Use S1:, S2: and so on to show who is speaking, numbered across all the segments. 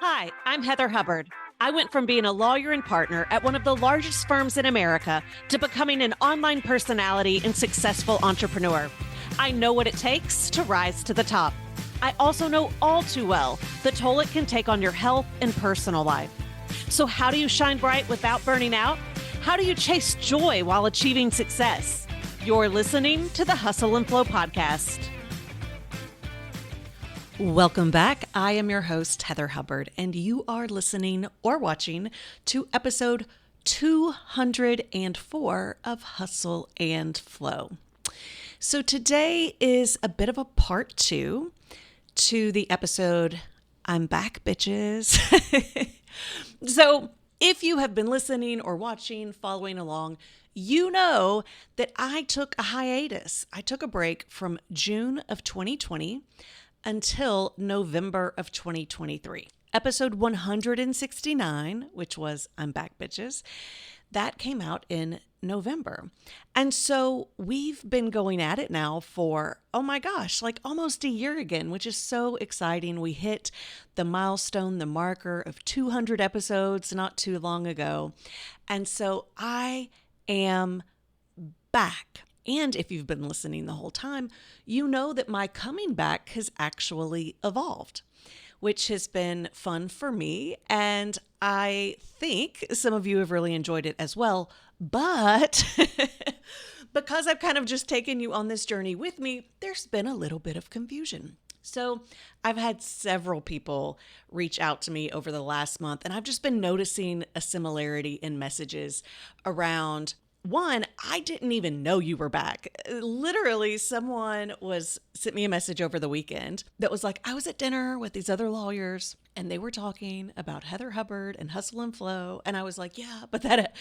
S1: Hi, I'm Heather Hubbard. I went from being a lawyer and partner at one of the largest firms in America to becoming an online personality and successful entrepreneur. I know what it takes to rise to the top. I also know all too well the toll it can take on your health and personal life. So, how do you shine bright without burning out? How do you chase joy while achieving success? You're listening to the Hustle and Flow podcast. Welcome back. I am your host, Heather Hubbard, and you are listening or watching to episode 204 of Hustle and Flow. So today is a bit of a part two to the episode, I'm back, bitches. So if you have been listening or watching, following along, you know that I took a hiatus. I took a break from June of 2020 until November of 2023. Episode 169, which was I'm Back, Bitches, that came out in November. And so we've been going at it now for, oh my gosh, like almost a year again, which is so exciting. We hit the milestone, the marker of 200 episodes not too long ago. And so I am back. And if you've been listening the whole time, you know that my coming back has actually evolved, which has been fun for me. And I think some of you have really enjoyed it as well. But because I've kind of just taken you on this journey with me, there's been a little bit of confusion. So I've had several people reach out to me over the last month, and I've just been noticing a similarity in messages around, one, I didn't even know you were back. Literally, someone sent me a message over the weekend that was like, I was at dinner with these other lawyers and they were talking about Heather Hubbard and Hustle and Flow. And I was like, yeah, but that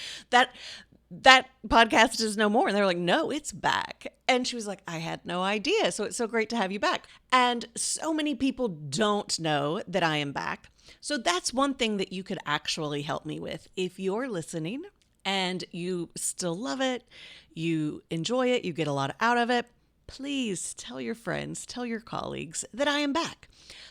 S1: podcast is no more. And they're like, no, it's back. And she was like, I had no idea. So it's so great to have you back. And so many people don't know that I am back. So that's one thing that you could actually help me with. If you're listening and you still love it, you enjoy it, you get a lot out of it, please tell your friends, tell your colleagues that I am back.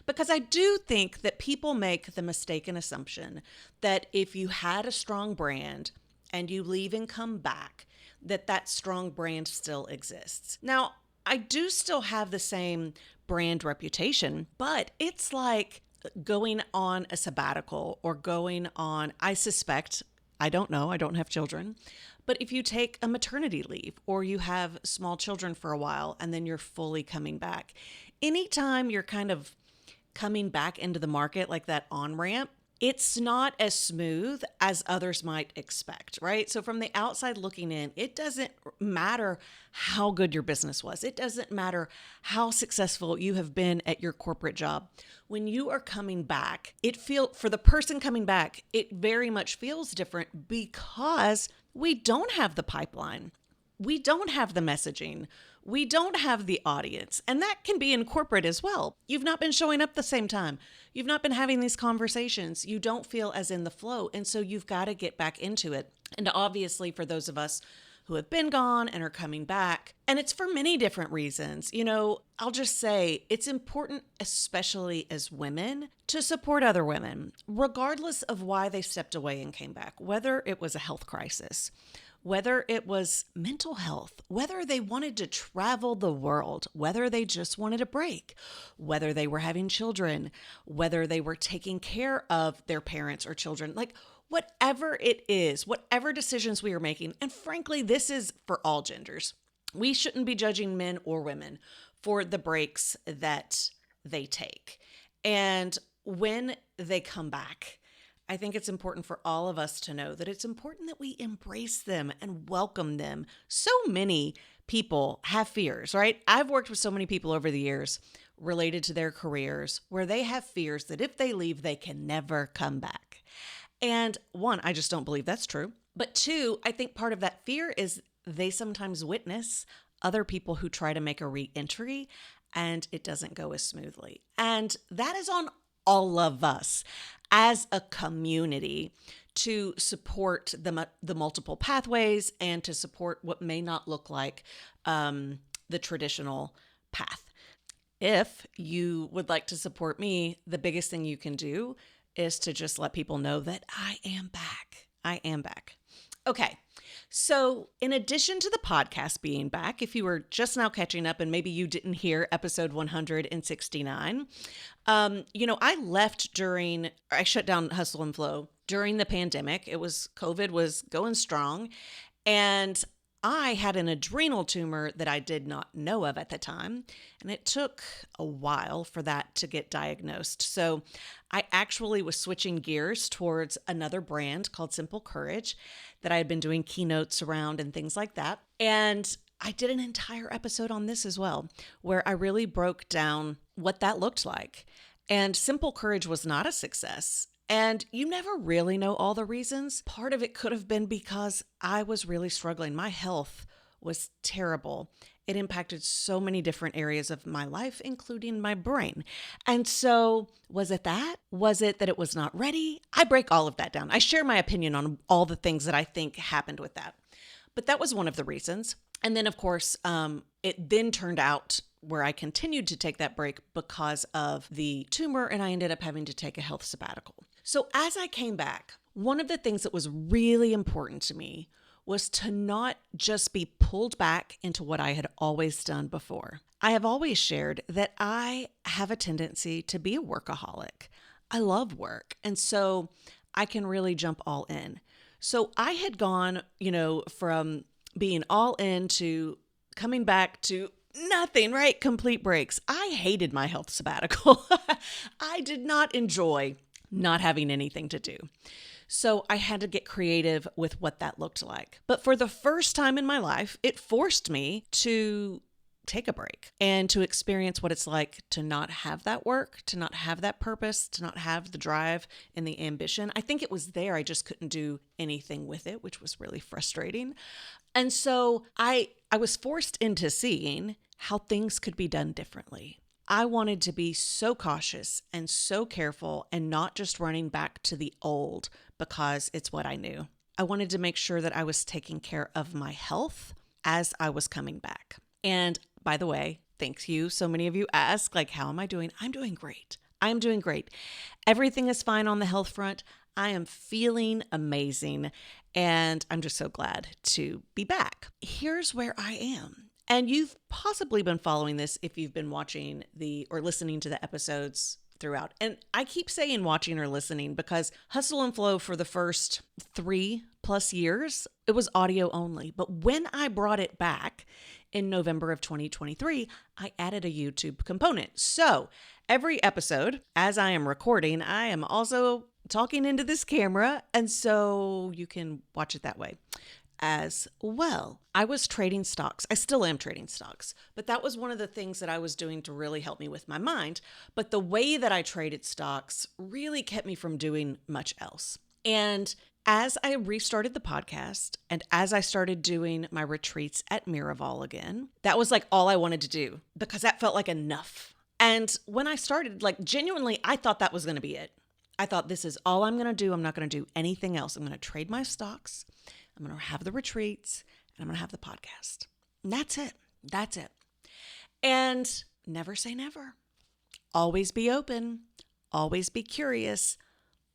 S1: Because I do think that people make the mistaken assumption that if you had a strong brand and you leave and come back, that strong brand still exists. Now, I do still have the same brand reputation, but it's like going on a sabbatical or going on, I suspect, I don't know, I don't have children, but if you take a maternity leave or you have small children for a while and then you're fully coming back, anytime you're kind of coming back into the market like that on-ramp, it's not as smooth as others might expect, right? So from the outside looking in, it doesn't matter how good your business was. It doesn't matter how successful you have been at your corporate job. When you are coming back, for the person coming back, it very much feels different because we don't have the pipeline. We don't have the messaging. We don't have the audience. And that can be in corporate as well. You've not been showing up the same time. You've not been having these conversations. You don't feel as in the flow. And so you've got to get back into it. And obviously for those of us who have been gone and are coming back, and it's for many different reasons. You know, I'll just say it's important, especially as women, to support other women, regardless of why they stepped away and came back, whether it was a health crisis, whether it was mental health, whether they wanted to travel the world, whether they just wanted a break, whether they were having children, whether they were taking care of their parents or children, like whatever it is, whatever decisions we are making. And frankly, this is for all genders. We shouldn't be judging men or women for the breaks that they take. And when they come back, I think it's important for all of us to know that it's important that we embrace them and welcome them. So many people have fears, right? I've worked with so many people over the years related to their careers where they have fears that if they leave, they can never come back. And one, I just don't believe that's true. But two, I think part of that fear is they sometimes witness other people who try to make a re-entry and it doesn't go as smoothly. And that is on all of us as a community to support the multiple pathways and to support what may not look like the traditional path. If you would like to support me, the biggest thing you can do is to just let people know that I am back. I am back. Okay. So, in addition to the podcast being back, if you were just now catching up and maybe you didn't hear episode 169, I shut down Hustle and Flow during the pandemic. COVID was going strong, and I had an adrenal tumor that I did not know of at the time, and it took a while for that to get diagnosed. So I actually was switching gears towards another brand called Simple Courage that I had been doing keynotes around and things like that. And I did an entire episode on this as well, where I really broke down what that looked like. And Simple Courage was not a success. And you never really know all the reasons. Part of it could have been because I was really struggling. My health was terrible. It impacted so many different areas of my life, including my brain. And so was it that? Was it that it was not ready? I break all of that down. I share my opinion on all the things that I think happened with that. But that was one of the reasons. And then, of course, it then turned out where I continued to take that break because of the tumor, and I ended up having to take a health sabbatical. So as I came back, one of the things that was really important to me was to not just be pulled back into what I had always done before. I have always shared that I have a tendency to be a workaholic. I love work, and so I can really jump all in. So I had gone, from being all in to coming back to nothing, right? Complete breaks. I hated my health sabbatical. I did not enjoy not having anything to do. So I had to get creative with what that looked like. But for the first time in my life, it forced me to take a break and to experience what it's like to not have that work, to not have that purpose, to not have the drive and the ambition. I think it was there. I just couldn't do anything with it, which was really frustrating. And so I was forced into seeing how things could be done differently. I wanted to be so cautious and so careful and not just running back to the old because it's what I knew. I wanted to make sure that I was taking care of my health as I was coming back. And by the way, thank you. So many of you ask, how am I doing? I'm doing great. I'm doing great. Everything is fine on the health front. I am feeling amazing. And I'm just so glad to be back. Here's where I am. And you've possibly been following this if you've been watching or listening to the episodes throughout. And I keep saying watching or listening because Hustle and Flow for the first 3+ years, it was audio only. But when I brought it back in November of 2023, I added a YouTube component. So every episode, as I am recording, I am also talking into this camera. And so you can watch it that way as well. I was trading stocks. I still am trading stocks, but that was one of the things that I was doing to really help me with my mind. But the way that I traded stocks really kept me from doing much else. And as I restarted the podcast and as I started doing my retreats at Miraval again, that was all I wanted to do because that felt like enough. And when I started, genuinely, I thought that was going to be it. I thought this is all I'm going to do. I'm not going to do anything else. I'm going to trade my stocks. I'm going to have the retreats and I'm going to have the podcast. And that's it. That's it. And never say never. Always be open. Always be curious.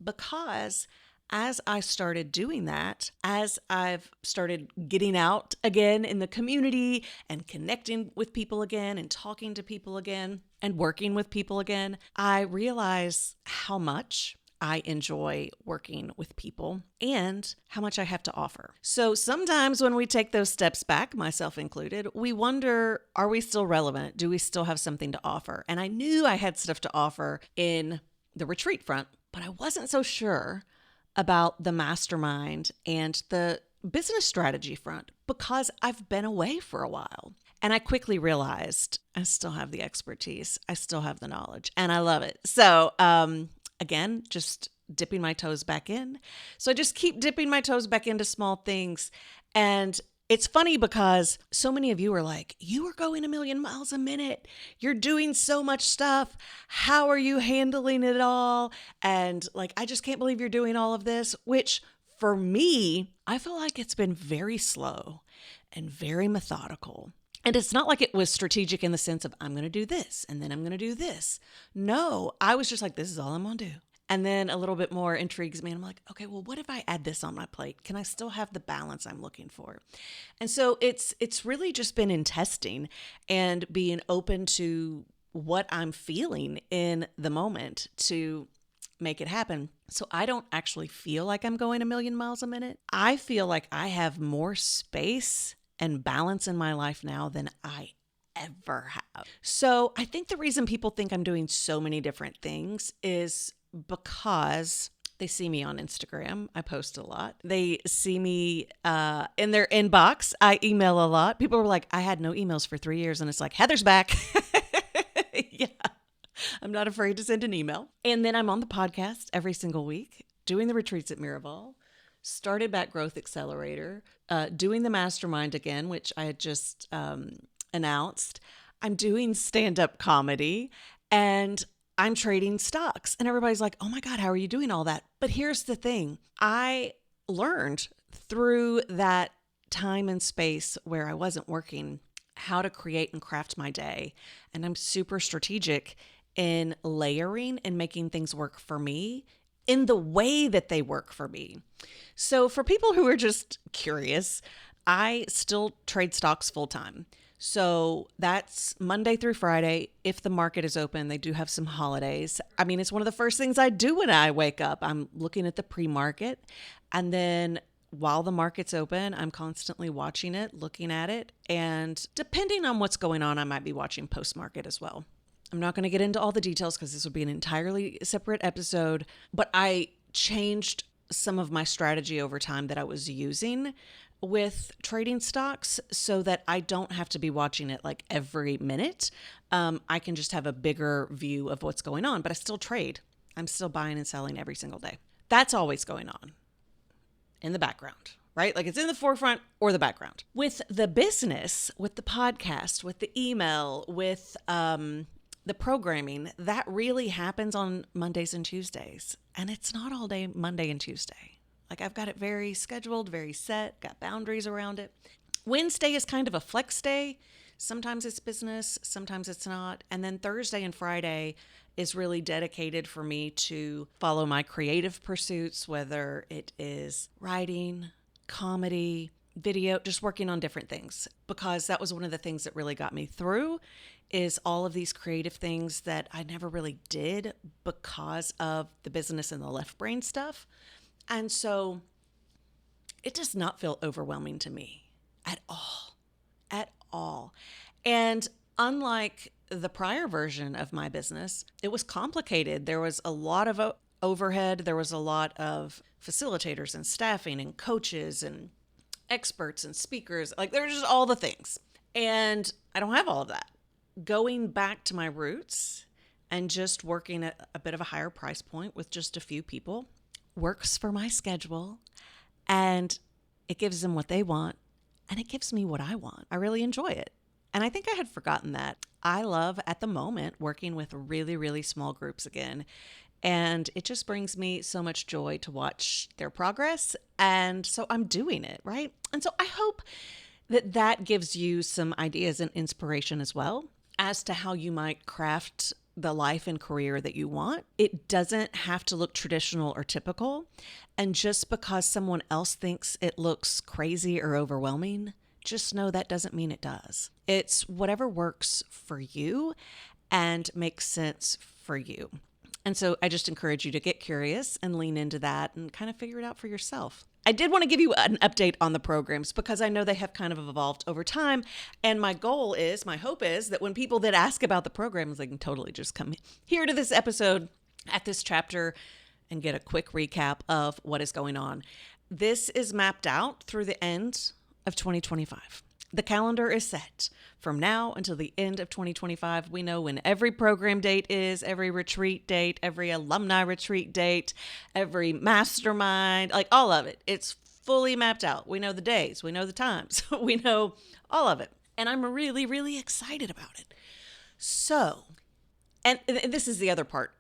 S1: Because as I started doing that, as I've started getting out again in the community and connecting with people again and talking to people again and working with people again, I realize how much I enjoy working with people and how much I have to offer. So sometimes when we take those steps back, myself included, we wonder, are we still relevant? Do we still have something to offer? And I knew I had stuff to offer in the retreat front, but I wasn't so sure about the mastermind and the business strategy front because I've been away for a while. And I quickly realized I still have the expertise. I still have the knowledge and I love it. So, again, just dipping my toes back in. So I just keep dipping my toes back into small things. And it's funny because so many of you are like, you are going 1,000,000 miles a minute. You're doing so much stuff. How are you handling it all? And I just can't believe you're doing all of this, which for me, I feel like it's been very slow and very methodical. And it's not like it was strategic in the sense of I'm going to do this and then I'm going to do this. No, I was just like, this is all I'm going to do. And then a little bit more intrigues me. And I'm like, okay, well, what if I add this on my plate? Can I still have the balance I'm looking for? And so it's really just been in testing and being open to what I'm feeling in the moment to make it happen. So I don't actually feel like I'm going a million miles a minute. I feel like I have more space and balance in my life now than I ever have. So I think the reason people think I'm doing so many different things is because they see me on Instagram. I post a lot. They see me in their inbox. I email a lot. People were like, I had no emails for 3 years. And it's like, Heather's back. Yeah. I'm not afraid to send an email. And then I'm on the podcast every single week, doing the retreats at Miraval, started back Growth Accelerator, doing the mastermind again, which I had just announced. I'm doing stand-up comedy, and I'm trading stocks. And everybody's like, oh my God, how are you doing all that? But here's the thing. I learned through that time and space where I wasn't working how to create and craft my day. And I'm super strategic in layering and making things work for me in the way that they work for me. So for people who are just curious, I still trade stocks full time. So that's Monday through Friday. If the market is open, they do have some holidays. I mean, it's one of the first things I do when I wake up. I'm looking at the pre-market, and then while the market's open, I'm constantly watching it, looking at it, and depending on what's going on, I might be watching post-market as well. I'm not going to get into all the details because this would be an entirely separate episode, but I changed some of my strategy over time that I was using with trading stocks so that I don't have to be watching it like every minute. I can just have a bigger view of what's going on, but I still trade. I'm still buying and selling every single day. That's always going on in the background, right? Like it's in the forefront or the background. With the business, with the podcast, with the email, with the programming, that really happens on Mondays and Tuesdays. And it's not all day Monday and Tuesday. Like I've got it very scheduled, very set, got boundaries around it. Wednesday is kind of a flex day. Sometimes it's business, sometimes it's not. And then Thursday and Friday is really dedicated for me to follow my creative pursuits, whether it is writing, comedy, video, just working on different things. Because that was one of the things that really got me through is all of these creative things that I never really did because of the business and the left brain stuff. And so it does not feel overwhelming to me at all. And unlike the prior version of my business, it was complicated. There was a lot of overhead. There was a lot of facilitators and staffing and coaches and experts and speakers. Like there's just all the things. And I don't have all of that. Going back to my roots and just working at a bit of a higher price point with just a few people works for my schedule, and it gives them what they want, and it gives me what I want. I really enjoy it. And I think I had forgotten that. I love, at the moment, working with really, really small groups again. And it just brings me so much joy to watch their progress. And so I'm doing it, right? And so I hope that that gives you some ideas and inspiration as well as to how you might craft the life and career that you want. It doesn't have to look traditional or typical. And just because someone else thinks it looks crazy or overwhelming, just know that doesn't mean it does. It's whatever works for you and makes sense for you. And so I just encourage you to get curious and lean into that and kind of figure it out for yourself. I did want to give you an update on the programs because I know they have kind of evolved over time. And my hope is that when people that ask about the programs, they can totally just come here to this episode at this chapter and get a quick recap of what is going on. This is mapped out through the end of 2025. The calendar is set from now until the end of 2025. We know when every program date is, every retreat date, every alumni retreat date, every mastermind, like all of it. It's fully mapped out. We know the days, we know the times, we know all of it. And I'm really, really excited about it. So, and this is the other part,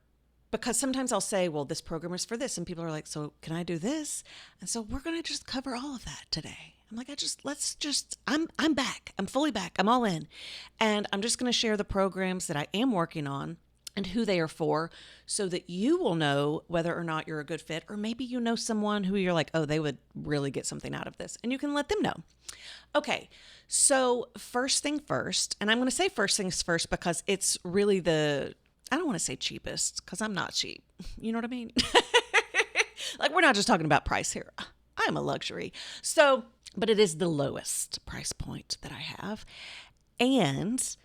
S1: because sometimes I'll say, well, this program is for this. And people are like, so can I do this? And so we're going to just cover all of that today. I'm like, I'm back. I'm fully back. I'm all in. And I'm just going to share the programs that I am working on and who they are for, so that you will know whether or not you're a good fit, or maybe you know someone who you're like, oh, they would really get something out of this, and you can let them know. Okay, so first thing first, and I'm going to say first things first because it's really I don't want to say cheapest because I'm not cheap. You know what I mean? Like, we're not just talking about price here. I am a luxury. So, but it is the lowest price point that I have. And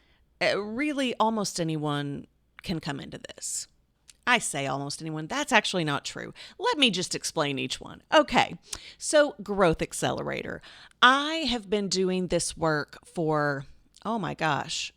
S1: really almost anyone can come into this. I say almost anyone. That's actually not true. Let me just explain each one. Okay, so Growth Accelerator. I have been doing this work for, oh my gosh,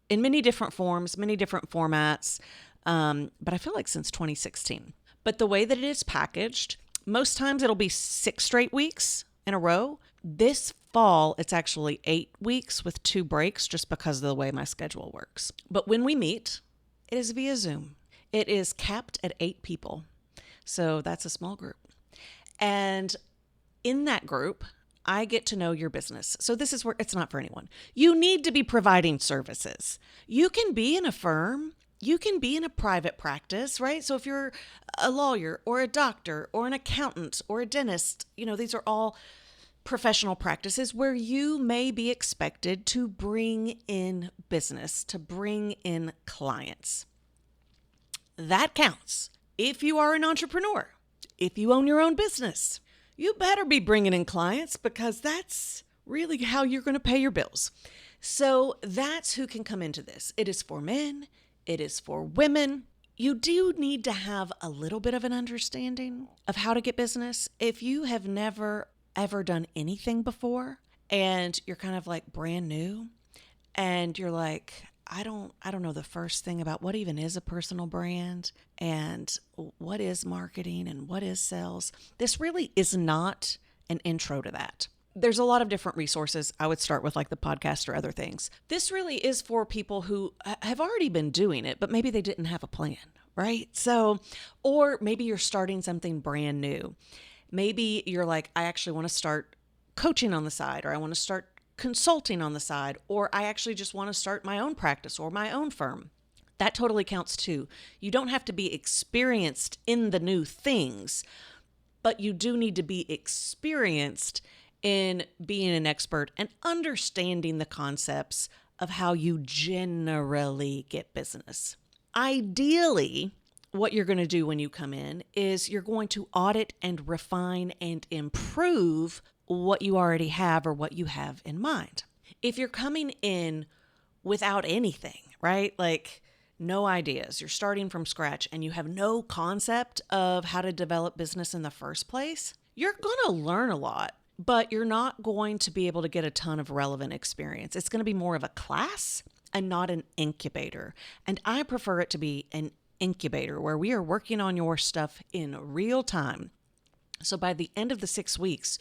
S1: in many different forms, many different formats, but I feel like since 2016. But the way that it is packaged, most times it'll be 6 straight weeks in a row. This fall, it's actually 8 weeks with 2 breaks just because of the way my schedule works. But when we meet, it is via Zoom. It is capped at 8 people. So that's a small group. And in that group, I get to know your business. So this is where it's not for anyone. You need to be providing services. You can be in a firm. You can be in a private practice, right? So if you're a lawyer or a doctor or an accountant or a dentist, these are all professional practices where you may be expected to bring in business, to bring in clients. That counts. If you are an entrepreneur, if you own your own business, you better be bringing in clients because that's really how you're going to pay your bills. So that's who can come into this. It is for men. It is for women. You do need to have a little bit of an understanding of how to get business. If you have never ever done anything before and you're kind of like brand new and you're like, I don't know the first thing about what even is a personal brand and what is marketing and what is sales. This really is not an intro to that. There's a lot of different resources. I would start with like the podcast or other things. This really is for people who have already been doing it, but maybe they didn't have a plan, right? So, or maybe you're starting something brand new. Maybe you're like, I actually want to start coaching on the side, or I want to start consulting on the side, or I actually just want to start my own practice or my own firm. That totally counts too. You don't have to be experienced in the new things, but you do need to be experienced in being an expert and understanding the concepts of how you generally get business. Ideally, what you're going to do when you come in is you're going to audit and refine and improve what you already have or what you have in mind. If you're coming in without anything, right? Like no ideas, you're starting from scratch and you have no concept of how to develop business in the first place, you're going to learn a lot, but you're not going to be able to get a ton of relevant experience. It's going to be more of a class and not an incubator. And I prefer it to be an incubator where we are working on your stuff in real time. So by the end of the 6 weeks,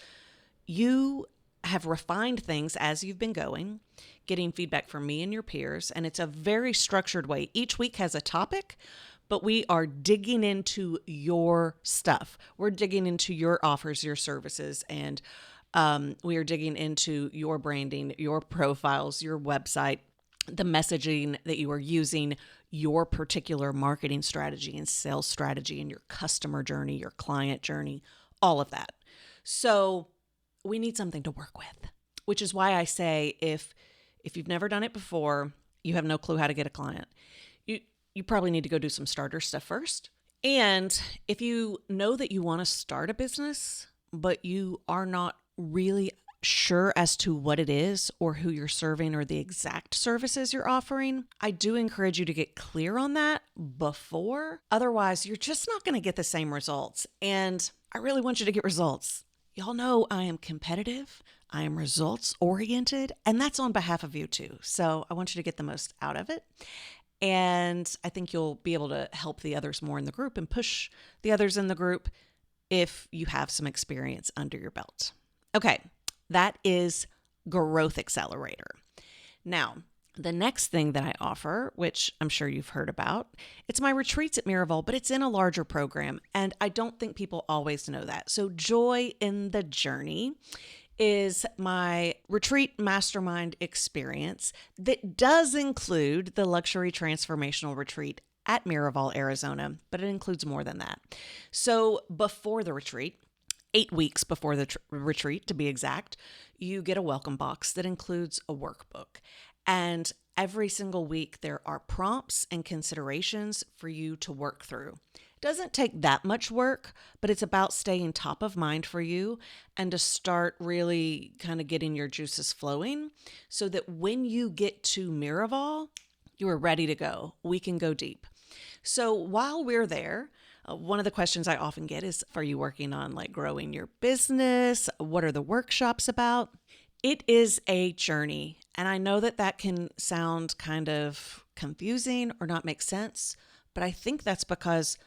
S1: you have refined things as you've been going, getting feedback from me and your peers, and it's a very structured way. Each week has a topic, but we are digging into your stuff. We're digging into your offers, your services, and we are digging into your branding, your profiles, your website, the messaging that you are using, your particular marketing strategy and sales strategy, and your customer journey, your client journey, all of that. So we need something to work with, which is why I say if you've never done it before, you have no clue how to get a client, you probably need to go do some starter stuff first. And if you know that you want to start a business, but you are not really sure as to what it is or who you're serving or the exact services you're offering, I do encourage you to get clear on that before. Otherwise, you're just not going to get the same results. And I really want you to get results. Y'all know I am competitive, I am results oriented, and that's on behalf of you too. So I want you to get the most out of it. And I think you'll be able to help the others more in the group and push the others in the group if you have some experience under your belt. Okay, that is Growth Accelerator. Now, the next thing that I offer, which I'm sure you've heard about, it's my retreats at Miraval, but it's in a larger program, and I don't think people always know that. So Joy in the Journey is my retreat mastermind experience that does include the luxury transformational retreat at Miraval, Arizona, but it includes more than that. So before the retreat, 8 weeks before the retreat to be exact, you get a welcome box that includes a workbook. And every single week, there are prompts and considerations for you to work through. It doesn't take that much work, but it's about staying top of mind for you and to start really kind of getting your juices flowing so that when you get to Miraval, you are ready to go. We can go deep. So while we're there, one of the questions I often get is, are you working on like growing your business? What are the workshops about? It is a journey. And I know that that can sound kind of confusing or not make sense, but I think that's because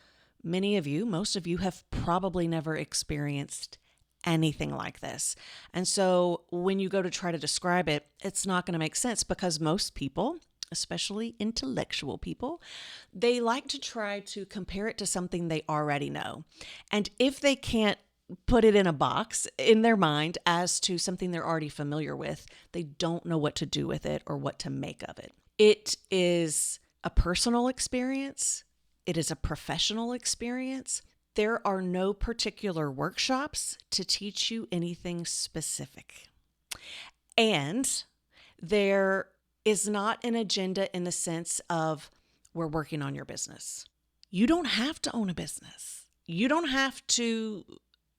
S1: many of you, most of you have probably never experienced anything like this. And so when you go to try to describe it, it's not going to make sense because most people, especially intellectual people, they like to try to compare it to something they already know. And if they can't put it in a box in their mind as to something they're already familiar with, they don't know what to do with it or what to make of it. It is a personal experience. It is a professional experience. There are no particular workshops to teach you anything specific. And there is not an agenda in the sense of we're working on your business. You don't have to own a business. You don't have to,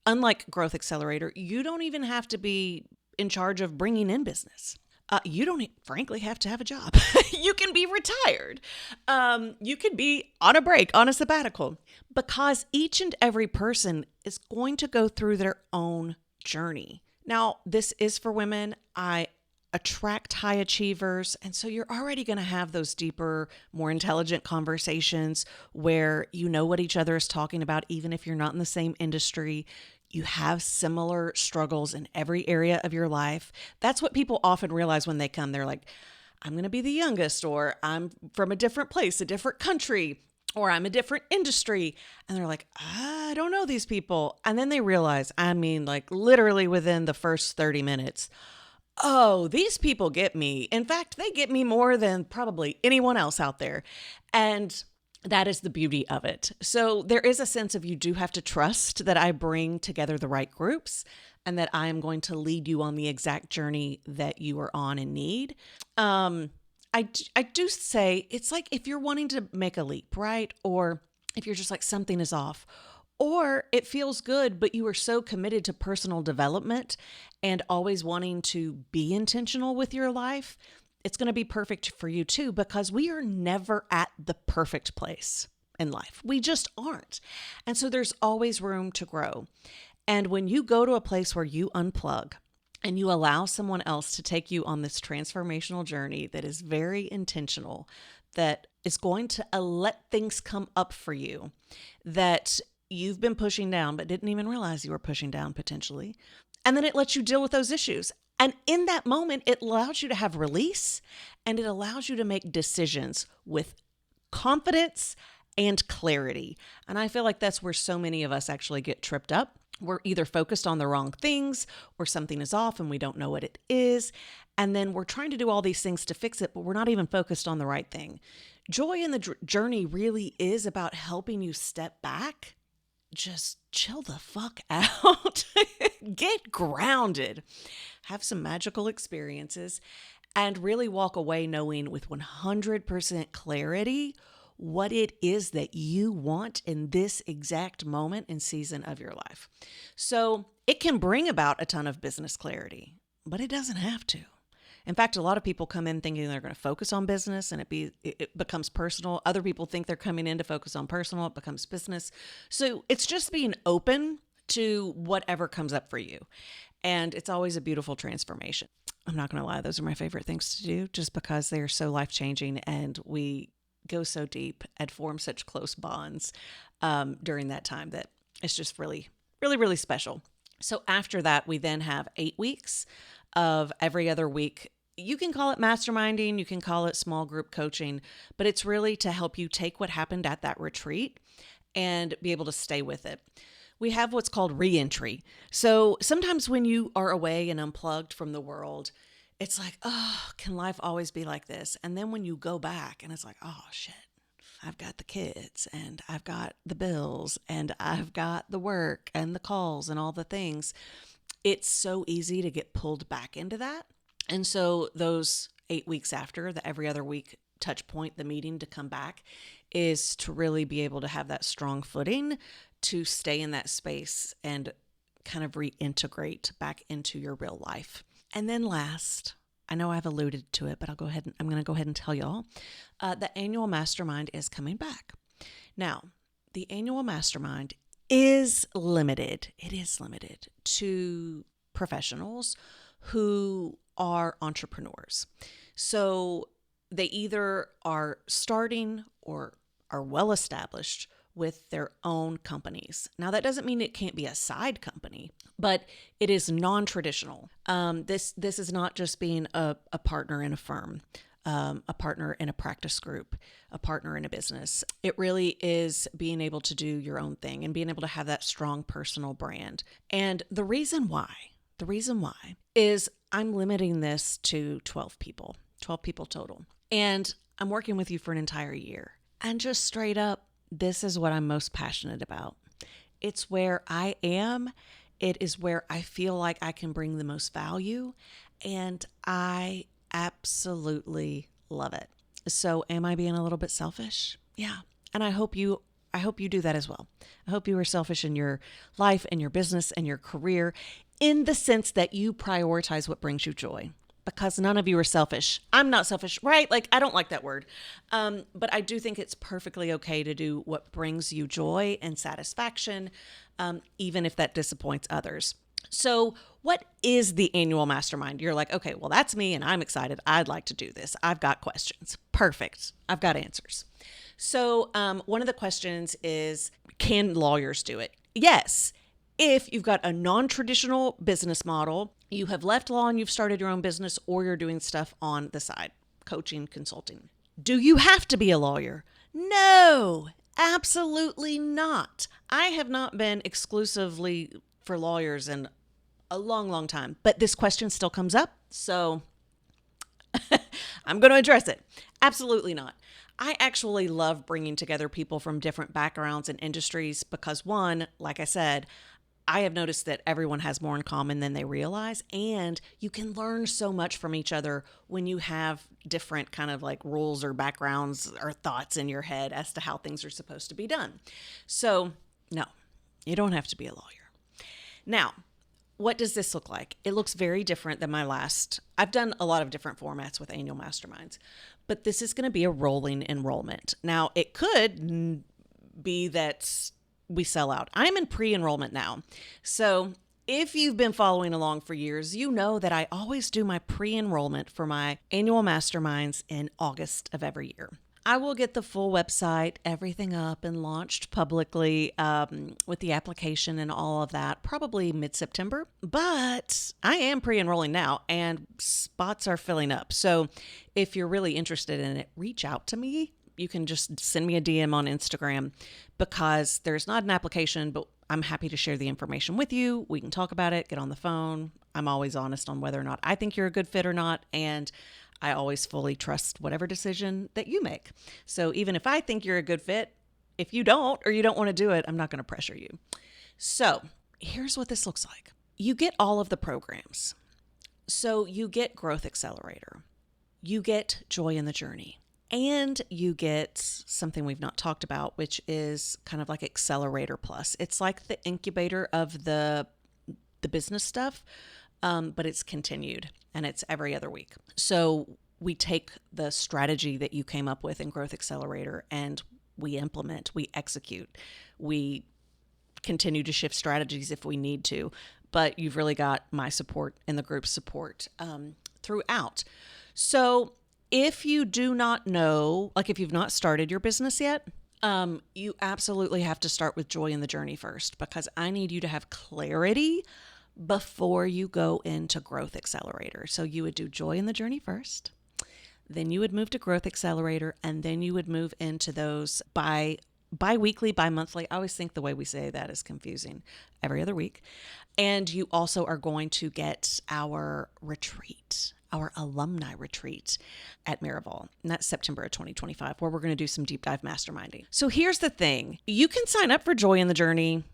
S1: unlike Growth Accelerator, you don't even have to be in charge of bringing in business. You don't, frankly, have to have a job. You can be retired. You could be on a break, on a sabbatical, because each and every person is going to go through their own journey. Now, this is for women. I attract high achievers. And so you're already going to have those deeper, more intelligent conversations where you know what each other is talking about, even if you're not in the same industry. You have similar struggles in every area of your life. That's what people often realize when they come. They're like, I'm going to be the youngest, or I'm from a different place, a different country, or I'm a different industry. And they're like, I don't know these people. And then they realize, I mean, like literally within the first 30 minutes, oh, these people get me. In fact, they get me more than probably anyone else out there. And that is the beauty of it. So there is a sense of you do have to trust that I bring together the right groups and that I am going to lead you on the exact journey that you are on and need. I do say it's like if you're wanting to make a leap, right? Or if you're just like something is off, or it feels good, but you are so committed to personal development and always wanting to be intentional with your life, it's going to be perfect for you too, because we are never at the perfect place in life. We just aren't. And so there's always room to grow. And when you go to a place where you unplug and you allow someone else to take you on this transformational journey that is very intentional, that is going to let things come up for you that you've been pushing down, but didn't even realize you were pushing down potentially. And then it lets you deal with those issues. And in that moment, it allows you to have release and it allows you to make decisions with confidence and clarity. And I feel like that's where so many of us actually get tripped up. We're either focused on the wrong things or something is off and we don't know what it is. And then we're trying to do all these things to fix it, but we're not even focused on the right thing. Joy in the journey really is about helping you step back. Just chill the fuck out, get grounded, have some magical experiences, and really walk away knowing with 100% clarity what it is that you want in this exact moment and season of your life. So it can bring about a ton of business clarity, but it doesn't have to. In fact, a lot of people come in thinking they're going to focus on business and it becomes personal. Other people think they're coming in to focus on personal. It becomes business. So it's just being open to whatever comes up for you. And it's always a beautiful transformation. I'm not going to lie. Those are my favorite things to do just because they are so life-changing and we go so deep and form such close bonds during that time that it's just really, really, really special. So after that, we then have 8 weeks of every other week. You can call it masterminding, you can call it small group coaching, but it's really to help you take what happened at that retreat and be able to stay with it. We have what's called reentry. So sometimes when you are away and unplugged from the world, it's like, oh, can life always be like this? And then when you go back and it's like, oh shit, I've got the kids and I've got the bills and I've got the work and the calls and all the things. It's so easy to get pulled back into that. And so those 8 weeks after, the every other week touch point, the meeting to come back, is to really be able to have that strong footing to stay in that space and kind of reintegrate back into your real life. And then last, I know I've alluded to it, but I'm going to go ahead and tell y'all, the annual mastermind is coming back. Now, the annual mastermind is limited. It is limited to professionals who are entrepreneurs. So they either are starting or are well established with their own companies. Now, that doesn't mean it can't be a side company, but it is non-traditional. This is not just being a partner in a firm, a partner in a practice group, a partner in a business. It really is being able to do your own thing and being able to have that strong personal brand. And the reason why is I'm limiting this to 12 people total. And I'm working with you for an entire year. And just straight up, this is what I'm most passionate about. It's where I am. It is where I feel like I can bring the most value. And I absolutely love it. So am I being a little bit selfish? Yeah. And I hope you do that as well. I hope you are selfish in your life and your business and your career in the sense that you prioritize what brings you joy. Because none of you are selfish. I'm not selfish, right? Like, I don't like that word. But I do think it's perfectly okay to do what brings you joy and satisfaction, even if that disappoints others. So what is the annual mastermind? You're like, okay, well, that's me and I'm excited. I'd like to do this. I've got questions. Perfect. I've got answers. So one of the questions is, can lawyers do it? Yes. If you've got a non-traditional business model, you have left law and you've started your own business, or you're doing stuff on the side, coaching, consulting. Do you have to be a lawyer? No, absolutely not. I have not been exclusively for lawyers in a long, long time, but this question still comes up, so I'm going to address it. Absolutely not. I actually love bringing together people from different backgrounds and industries because, one, like I said, I have noticed that everyone has more in common than they realize, and you can learn so much from each other when you have different kind of like rules or backgrounds or thoughts in your head as to how things are supposed to be done. So, no, you don't have to be a lawyer. Now, what does this look like? It looks very different than my last. I've done a lot of different formats with annual masterminds, but this is going to be a rolling enrollment. Now, it could be that we sell out. I'm in pre-enrollment now. So if you've been following along for years, you know that I always do my pre-enrollment for my annual masterminds in August of every year. I will get the full website, everything up and launched publicly with the application and all of that, probably mid-September. But I am pre-enrolling now and spots are filling up. So if you're really interested in it, reach out to me. You can just send me a DM on Instagram because there's not an application, but I'm happy to share the information with you. We can talk about it, get on the phone. I'm always honest on whether or not I think you're a good fit or not. And I always fully trust whatever decision that you make. So even if I think you're a good fit, if you don't or you don't want to do it, I'm not going to pressure you. So here's what this looks like. You get all of the programs. So you get Growth Accelerator. You get Joy in the Journey. And you get something we've not talked about, which is kind of like Accelerator Plus. It's like the incubator of the business stuff, but it's continued and it's every other week. So we take the strategy that you came up with in Growth Accelerator and we implement, we execute, we continue to shift strategies if we need to. But you've really got my support and the group's support throughout. So if you do not know, like if you've not started your business yet, you absolutely have to start with Joy in the Journey first, because I need you to have clarity before you go into Growth Accelerator. So you would do Joy in the Journey first, then you would move to Growth Accelerator, and then you would move into those bi-weekly, bi-monthly. I always think the way we say that is confusing. Every other week. And you also are going to get our retreat. our alumni retreat at Miraval. And that's September of 2025, where we're going to do some deep dive masterminding. So here's the thing. You can sign up for Joy in the Journey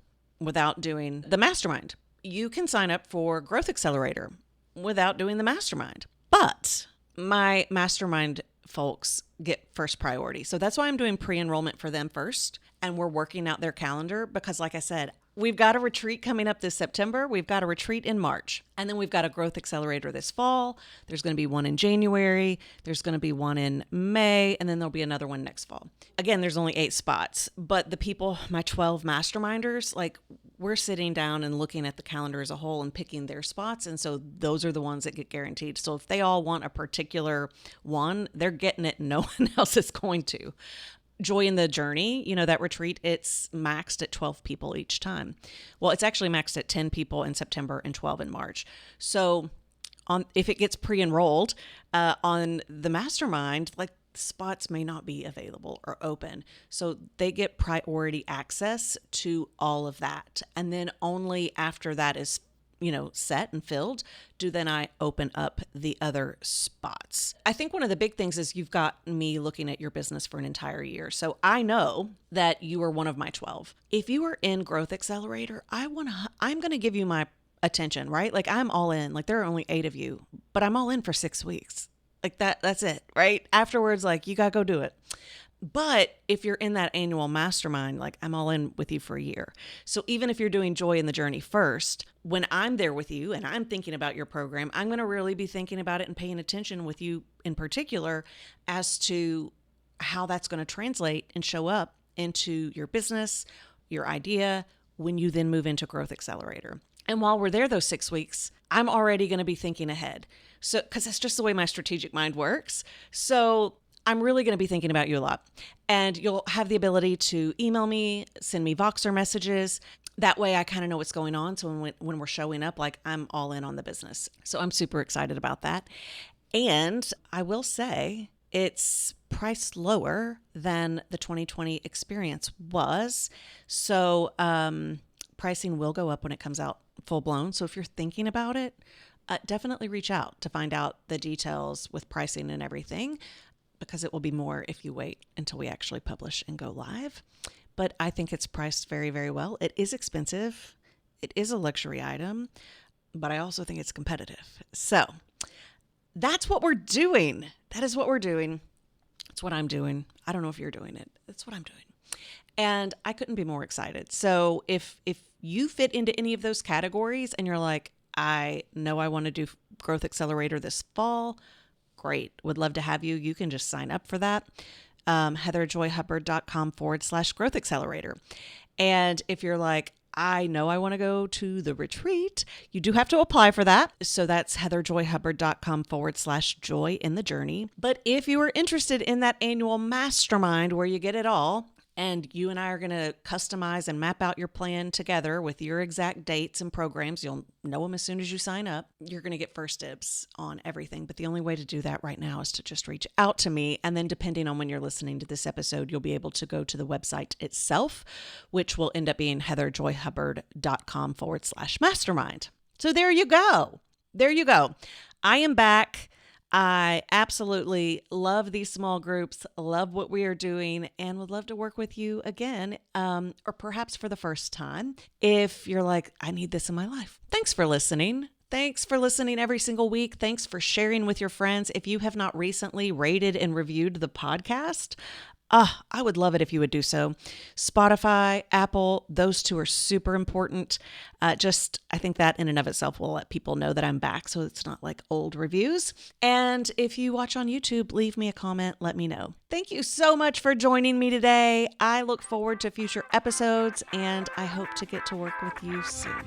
S1: without doing the mastermind. You can sign up for Growth Accelerator without doing the mastermind. But my mastermind folks get first priority. So that's why I'm doing pre-enrollment for them first. And we're working out their calendar because, like I said, we've got a retreat coming up this September. We've got a retreat in March. And then we've got a Growth Accelerator this fall. There's going to be one in January. There's going to be one in May. And then there'll be another one next fall. Again, there's only 8 spots. But the people, my 12 masterminders, like, we're sitting down and looking at the calendar as a whole and picking their spots. And so those are the ones that get guaranteed. So if they all want a particular one, they're getting it. No one else is going to. Joy in the Journey, that retreat, it's maxed at 12 people each time. Well, it's actually maxed at 10 people in September and 12 in March. So if it gets pre-enrolled on the mastermind, like, spots may not be available or open. So they get priority access to all of that. And then only after that is set and filled, do then I open up the other spots. I think one of the big things is you've got me looking at your business for an entire year. So I know that you are one of my 12. If you are in Growth Accelerator, I'm going to give you my attention, right? Like, I'm all in. Like, there are only 8 of you, but I'm all in for 6 weeks. Like, that's it, right? Afterwards, like, you got to go do it. But if you're in that annual mastermind, like, I'm all in with you for a year. So even if you're doing Joy in the Journey first, when I'm there with you and I'm thinking about your program, I'm going to really be thinking about it and paying attention with you in particular as to how that's going to translate and show up into your business, your idea, when you then move into Growth Accelerator. And while we're there those 6 weeks, I'm already going to be thinking ahead. So, because that's just the way my strategic mind works. So I'm really going to be thinking about you a lot. And you'll have the ability to email me, send me Voxer messages. That way I kind of know what's going on. So when we're showing up, like, I'm all in on the business. So I'm super excited about that. And I will say it's priced lower than the 2020 experience was. So pricing will go up when it comes out full blown. So if you're thinking about it, definitely reach out to find out the details with pricing and everything, because it will be more if you wait until we actually publish and go live. But I think it's priced very, very well. It is expensive. It is a luxury item, but I also think it's competitive. So that's what we're doing. That is what we're doing. It's what I'm doing. I don't know if you're doing it. That's what I'm doing. And I couldn't be more excited. So if you fit into any of those categories and you're like, I know I want to do Growth Accelerator this fall, great. Would love to have you. You can just sign up for that. heatherjoyhubbard.com/Growth Accelerator. And if you're like, I know I want to go to the retreat, you do have to apply for that. So that's heatherjoyhubbard.com/Joy in the Journey. But if you are interested in that annual mastermind where you get it all, and you and I are going to customize and map out your plan together with your exact dates and programs. You'll know them as soon as you sign up. You're going to get first dibs on everything. But the only way to do that right now is to just reach out to me. And then depending on when you're listening to this episode, you'll be able to go to the website itself, which will end up being heatherjoyhubbard.com/mastermind. So there you go. There you go. I am back. I absolutely love these small groups, love what we are doing, and would love to work with you again, or perhaps for the first time. If you're like, I need this in my life. Thanks for listening. Thanks for listening every single week. Thanks for sharing with your friends. If you have not recently rated and reviewed the podcast, I would love it if you would do so. Spotify, Apple, those two are super important. I think that in and of itself will let people know that I'm back, so it's not like old reviews. And if you watch on YouTube, leave me a comment, let me know. Thank you so much for joining me today. I look forward to future episodes, and I hope to get to work with you soon.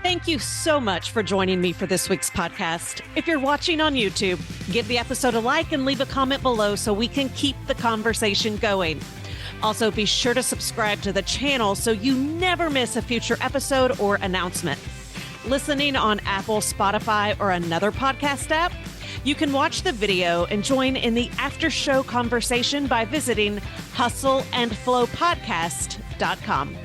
S1: Thank you so much for joining me for this week's podcast. If you're watching on YouTube, give the episode a like and leave a comment below so we can keep the conversation going. Also, be sure to subscribe to the channel so you never miss a future episode or announcement. Listening on Apple, Spotify, or another podcast app, you can watch the video and join in the after-show conversation by visiting hustleandflowpodcast.com.